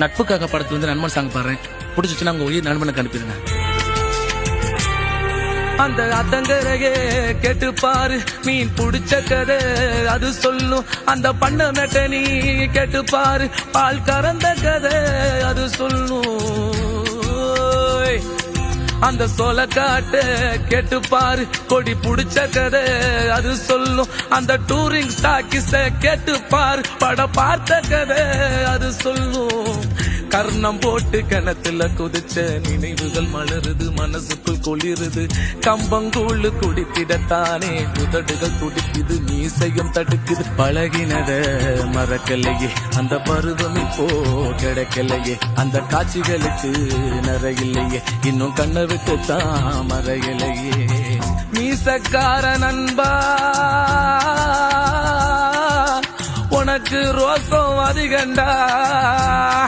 நட்புக்காக படத்துல வந்து நண்பன் சாங் பாடுறேன். பிடிச்சிச்சுன்னா உங்க உயிர் நண்பனுக்கு அனுப்பிடுங்க. அந்த அத்தங்கரையே கேட்டு பாரு, மீன் புடிச்ச கதை அது சொல்லும். அந்த பண்ண மெட்ட நீ கேட்டு பாரு, பால் கறந்த கதை அது சொல்லும். அந்த சோல காட்டு கேட்டு பாரு, கொடி புடிச்ச கதை அது சொல்லும். அந்த டூரிங் ஸ்டாக்கிஸ கேட்டு பாரு, பட பார்த்த கதை அது சொல்லும். கர்ணம் போட்டு கிணத்துல குதிச்ச நினைவுகள் மலருது, மனசுக்குள் குளிருது. கம்பங்கூழு குடித்திடத்தானே உதடுகள் துடிக்குது, மீசையும் தடுக்குது. பழகினத மறக்கலையே, அந்த பருவம் இப்போ கிடைக்கலையே. அந்த காட்சிகளுக்கு நிறையில்லையே, இன்னும் கண்ணை விட்டு தான் மறையலையே. மீசக்கார நண்பா, உனக்கு ரோசம் அதிகண்டா.